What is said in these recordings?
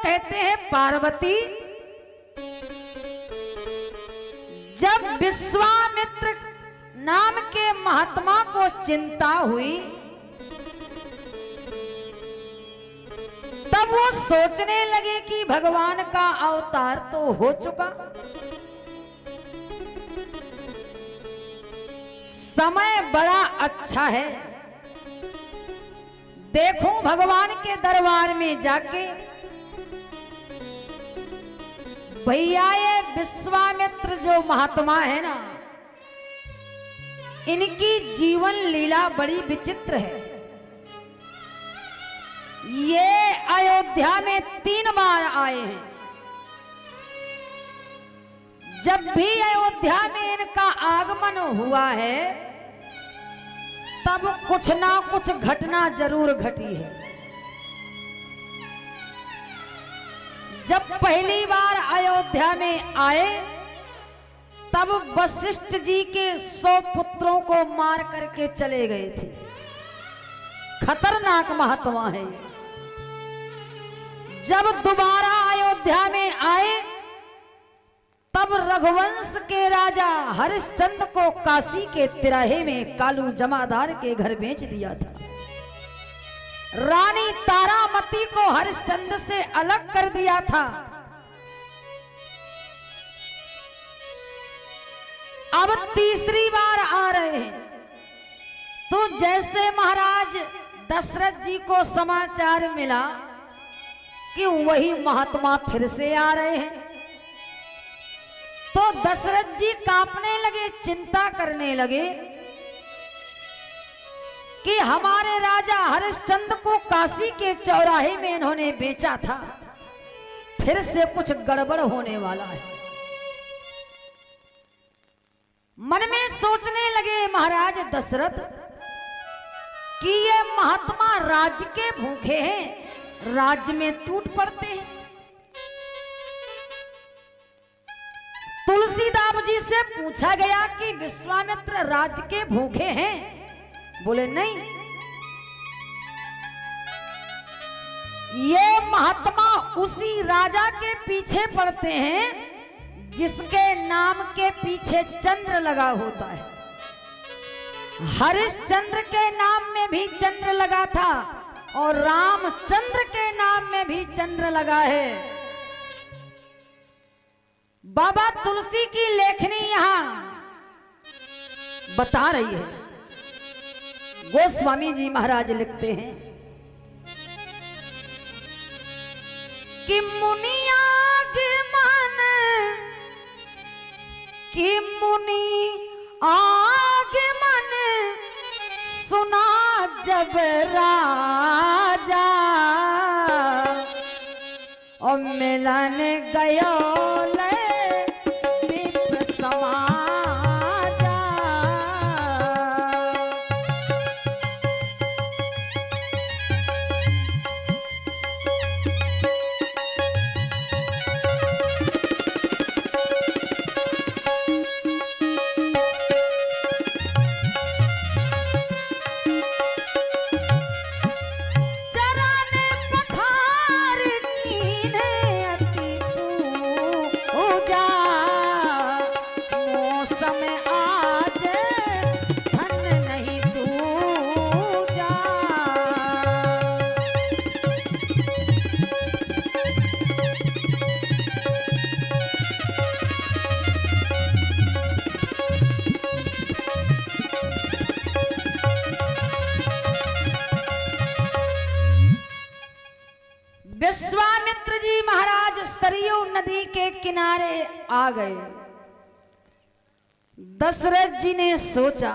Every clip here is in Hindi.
कहते हैं पार्वती, जब विश्वामित्र नाम के महात्मा को चिंता हुई तब वो सोचने लगे कि भगवान का अवतार तो हो चुका, समय बड़ा अच्छा है, देखूं भगवान के दरबार में जाके भैया ये विश्वामित्र जो महात्मा है ना, इनकी जीवन लीला बड़ी विचित्र है। ये अयोध्या में 3 बार आए हैं। जब भी अयोध्या में इनका आगमन हुआ है तब कुछ ना कुछ घटना जरूर घटी है। जब पहली बार अयोध्या में आए तब वशिष्ठ जी के 100 पुत्रों को मार करके चले गए थे। खतरनाक महात्मा है। जब दोबारा अयोध्या में आए तब रघुवंश के राजा हरिश्चंद्र को काशी के तिराहे में कालू जमादार के घर बेच दिया था। रानी तारामती को हरिश्चंद्र से अलग कर दिया था। अब तीसरी बार आ रहे हैं तो जैसे महाराज दशरथ जी को समाचार मिला कि वही महात्मा फिर से आ रहे हैं तो दशरथ जी कांपने लगे, चिंता करने लगे कि हमारे राजा हरिश्चंद्र को काशी के चौराहे में इन्होंने बेचा था, फिर से कुछ गड़बड़ होने वाला है। मन में सोचने लगे महाराज दशरथ कि ये महात्मा राज्य के भूखे हैं, राज्य में टूट पड़ते हैं। तुलसीदास जी से पूछा गया कि विश्वामित्र राज्य के भूखे हैं? बोले नहीं, ये महात्मा उसी राजा के पीछे पड़ते हैं जिसके नाम के पीछे चंद्र लगा होता है। हरिश्चंद्र के नाम में भी चंद्र लगा था और रामचंद्र के नाम में भी चंद्र लगा है। बाबा तुलसी की लेखनी यहां बता रही है। गोस्वामी जी महाराज लिखते हैं कि मुनि आगमन सुना जब राजा और मिलन गयो विप्र समाजा। विश्वामित्र जी महाराज सरयू नदी के किनारे आ गए। दशरथ जी ने सोचा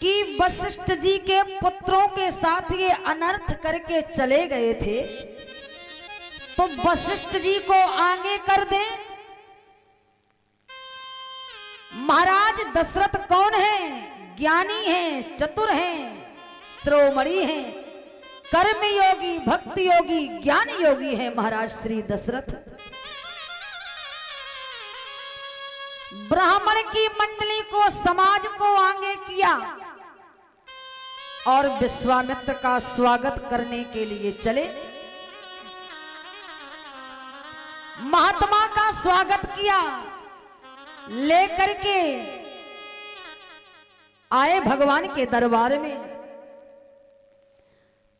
कि वशिष्ठ जी के पुत्रों के साथ ये अनर्थ करके चले गए थे तो वशिष्ठ जी को आगे कर दें। महाराज दशरथ कौन है? ज्ञानी हैं, चतुर हैं, श्रोमणी हैं, कर्म योगी, भक्ति योगी, ज्ञान योगी है महाराज श्री दशरथ। ब्राह्मण की मंडली को, समाज को आगे किया और विश्वामित्र का स्वागत करने के लिए चले। महात्मा का स्वागत किया, लेकर के आए भगवान के दरबार में।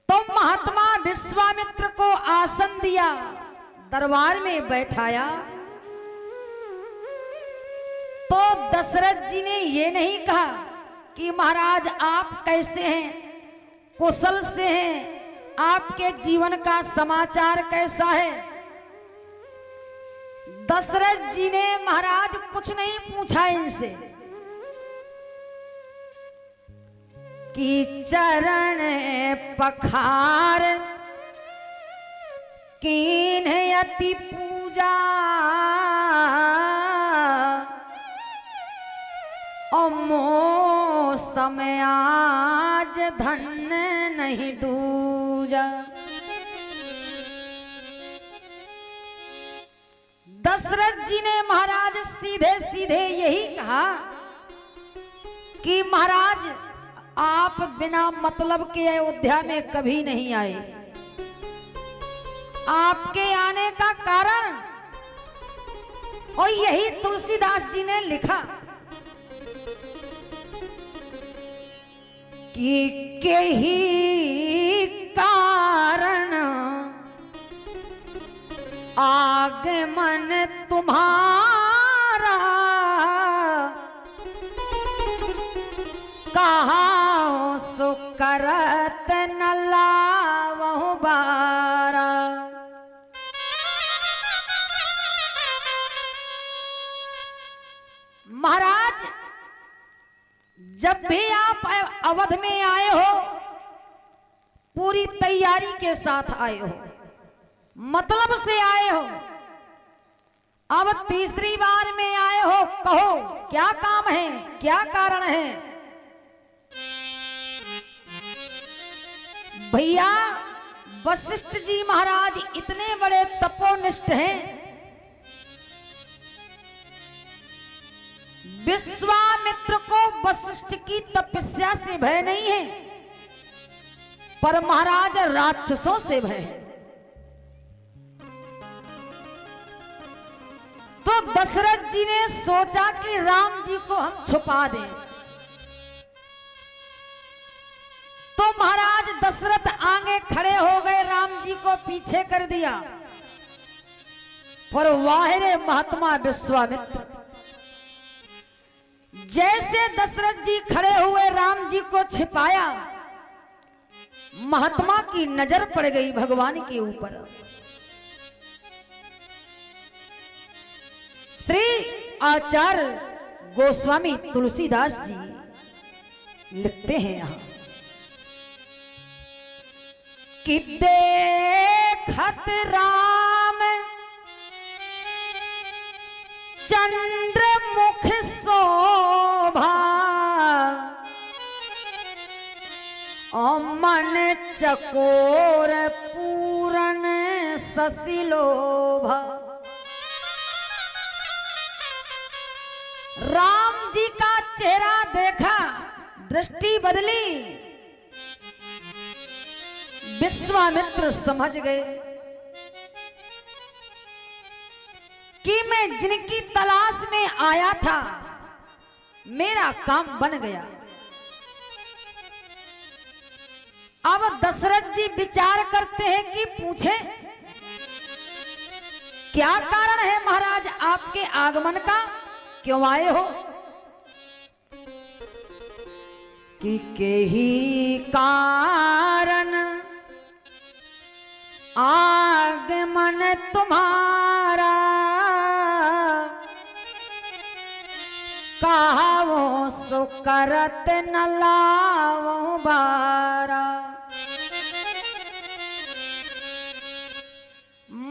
तो महात्मा विश्वामित्र को आसन दिया, दरबार में बैठाया। तो दशरथ जी ने ये नहीं कहा कि महाराज आप कैसे हैं, कुशल से हैं, आपके जीवन का समाचार कैसा है। दशरथ जी ने महाराज कुछ नहीं पूछा इनसे कि चरण पखार कीन अति पूजा अमो समय आज धन्य नहीं दूजा। दशरथ जी ने महाराज सीधे सीधे यही कहा कि महाराज आप बिना मतलब के अयोध्या में कभी नहीं आए। आपके आने का कारण, और यही तुलसीदास जी ने लिखा कि केही कारण आगमन तुम्हारा कहाँ सो करत न लावहु बारा। महाराज जब भी आप अवध में आए हो पूरी तैयारी के साथ आए हो, मतलब से आए हो। अब तीसरी बार में आए हो, कहो क्या काम है, क्या कारण है। भैया वशिष्ठ जी महाराज इतने बड़े तपोनिष्ठ हैं, विश्वामित्र को वशिष्ठ की तपस्या से भय नहीं है, पर महाराज राक्षसों से भय है। तो दशरथ जी ने सोचा कि राम जी को हम छुपा दें। तो महाराज दशरथ आगे खड़े हो गए, राम जी को पीछे कर दिया। पर वाहिरे महात्मा विश्वामित्र, जैसे दशरथ जी खड़े हुए राम जी को छिपाया, महात्मा की नजर पड़ गई भगवान के ऊपर। श्री आचार्य गोस्वामी तुलसीदास जी लिखते हैं यहां कि देखत राम चंद्र मुख शोभा मन चकोर पूरन ससिलोभा। राम जी का चेहरा देखा, दृष्टि बदली, विश्वामित्र समझ गए कि मैं जिनकी तलाश में आया था मेरा काम बन गया। अब दशरथ जी विचार करते हैं कि पूछे क्या कारण है महाराज आपके आगमन का, क्यों आए हो। कि केही कारण आगमन तुम्हारा कहावो सो करत न लावहु बारा।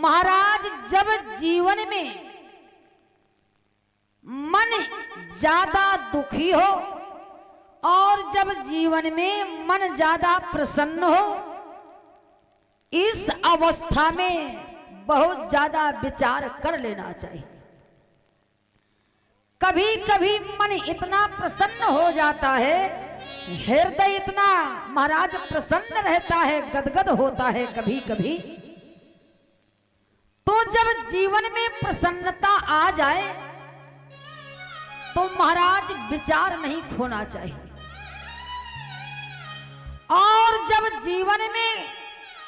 महाराज जब जीवन में मन ज्यादा दुखी हो और जब जीवन में मन ज्यादा प्रसन्न हो, इस अवस्था में बहुत ज्यादा विचार कर लेना चाहिए। कभी कभी मन इतना प्रसन्न हो जाता है, हृदय इतना महाराज प्रसन्न रहता है, गदगद होता है कभी कभी, तो जब जीवन में प्रसन्नता आ जाए तो महाराज विचार नहीं खोना चाहिए। और जब जीवन में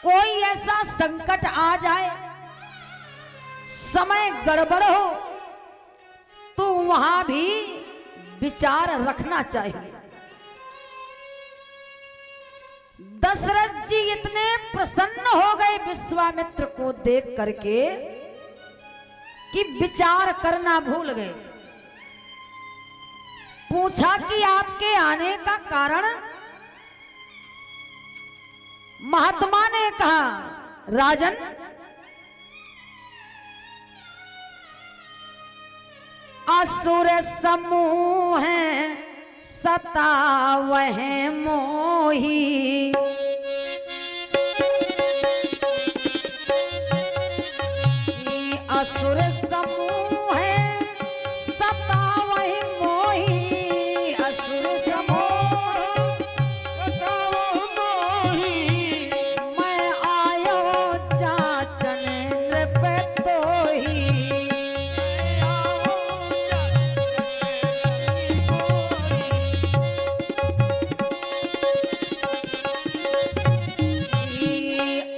कोई ऐसा संकट आ जाए, समय गड़बड़ हो, तो वहां भी विचार रखना चाहिए। दशरथ जी इतने प्रसन्न हो गए विश्वामित्र को देख करके कि विचार करना भूल गए। पूछा कि आपके आने का कारण? महात्मा ने कहा, राजन, असुर समूह है सतावह मोही, असुर समूह है सतावह मोही, असुर समूह सतावह मोही, मैं आयो जाचन नृप तोही।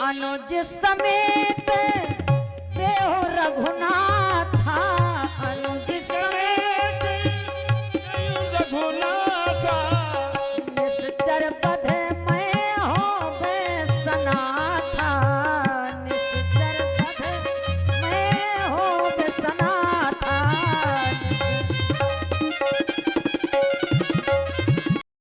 अनुज समेत देहो रघुनाथ